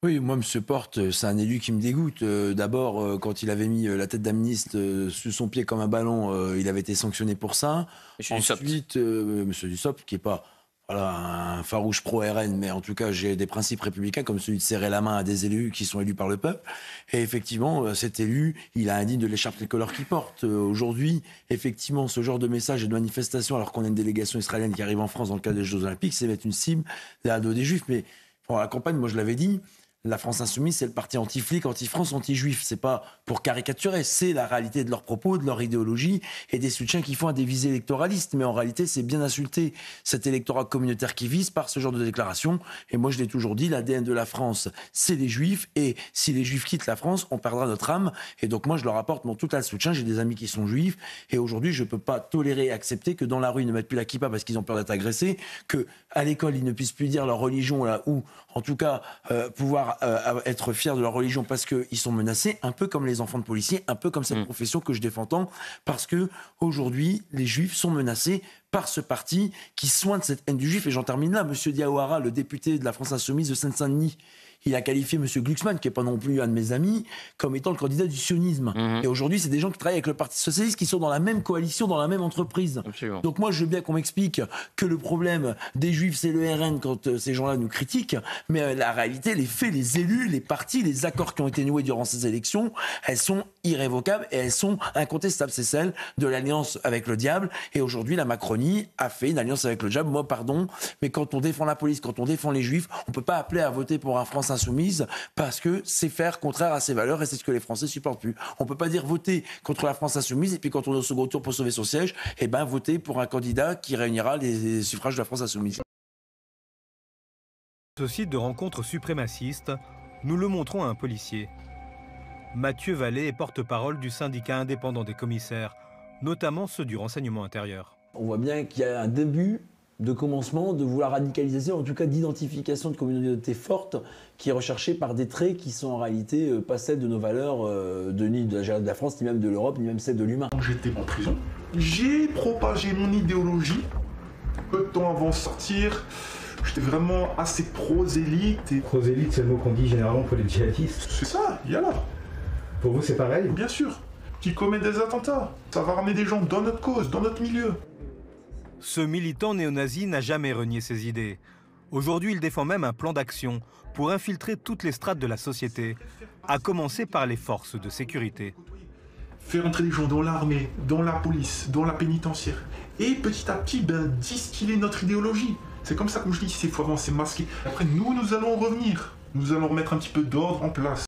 Oui, moi, M. Porte, c'est un élu qui me dégoûte. D'abord, quand il avait mis la tête d'Amnist sous son pied comme un ballon, il avait été sanctionné pour ça. Monsieur Dussopt. Ensuite, M. Dussopt, qui est pas voilà, un farouche pro-RN, mais en tout cas, j'ai des principes républicains comme celui de serrer la main à des élus qui sont élus par le peuple. Et effectivement, cet élu, il a indigne de l'écharpe tricolore qu'il porte. Aujourd'hui, effectivement, ce genre de message et de manifestation, alors qu'on a une délégation israélienne qui arrive en France dans le cadre des Jeux Olympiques, c'est mettre une cible derrière le dos des Juifs. Mais pour la campagne, moi, je l'avais dit, la France insoumise, c'est le parti anti-flic, anti-France, anti-juif. C'est pas pour caricaturer, c'est la réalité de leurs propos, de leur idéologie et des soutiens qu'ils font à des visées électoralistes. Mais en réalité, c'est bien insulter cet électorat communautaire qui vise par ce genre de déclaration. Et moi, je l'ai toujours dit, l'ADN de la France, c'est les juifs. Et si les juifs quittent la France, on perdra notre âme. Et donc, moi, je leur apporte mon total soutien. J'ai des amis qui sont juifs. Et aujourd'hui, je peux pas tolérer et accepter que dans la rue, ils ne mettent plus la kippa parce qu'ils ont peur d'être agressés, que à l'école, ils ne puissent plus dire leur religion là, ou en tout cas pouvoir être fiers de leur religion parce qu'ils sont menacés, un peu comme les enfants de policiers, un peu comme cette profession que je défends tant, parce que aujourd'hui, les juifs sont menacés par ce parti qui soigne cette haine du juif. Et j'en termine là. Monsieur Diawara, le député de la France Insoumise de Seine-Saint-Denis, il a qualifié M. Glucksmann, qui n'est pas non plus un de mes amis, comme étant le candidat du sionisme. Et aujourd'hui, c'est des gens qui travaillent avec le Parti Socialiste, qui sont dans la même coalition, dans la même entreprise. Absolument. Donc moi, je veux bien qu'on m'explique que le problème des Juifs, c'est le RN quand ces gens-là nous critiquent, mais la réalité, les faits, les élus, les partis, les accords qui ont été noués durant ces élections, elles sont irrévocables et elles sont incontestables. C'est celle de l'alliance avec le diable. Et aujourd'hui, la Macronie a fait une alliance avec le diable. Moi, pardon, mais quand on défend la police, quand on défend les Juifs, on ne peut pas appeler à voter pour un France Insoumise parce que c'est faire contraire à ses valeurs et c'est ce que les Français supportent plus. On ne peut pas dire voter contre la France Insoumise et puis quand on est au second tour pour sauver son siège, eh ben voter pour un candidat qui réunira les suffrages de la France Insoumise. Ce site de rencontres suprémacistes, nous le montrons à un policier. Mathieu Vallée est porte-parole du syndicat indépendant des commissaires, notamment ceux du renseignement intérieur. On voit bien qu'il y a un début de commencement de vouloir radicaliser, en tout cas d'identification de communautés fortes qui est recherchée par des traits qui sont en réalité pas celles de nos valeurs ni de la France, ni même de l'Europe, ni même celles de l'humain. Quand j'étais en prison, j'ai propagé mon idéologie. Peu de temps avant de sortir, j'étais vraiment assez prosélyte. Prosélyte, c'est le mot qu'on dit généralement pour les djihadistes. C'est ça, yallah. Pour vous, c'est pareil? Bien sûr, qui commet des attentats. Ça va ramener des gens dans notre cause, dans notre milieu. Ce militant néo-nazi n'a jamais renié ses idées. Aujourd'hui, il défend même un plan d'action pour infiltrer toutes les strates de la société, à commencer par les forces de sécurité. Faire entrer les gens dans l'armée, dans la police, dans la pénitentiaire. Et petit à petit, distiller notre idéologie. C'est comme ça que je dis, il faut avancer masqué. Après, nous allons revenir. Nous allons remettre un petit peu d'ordre en place.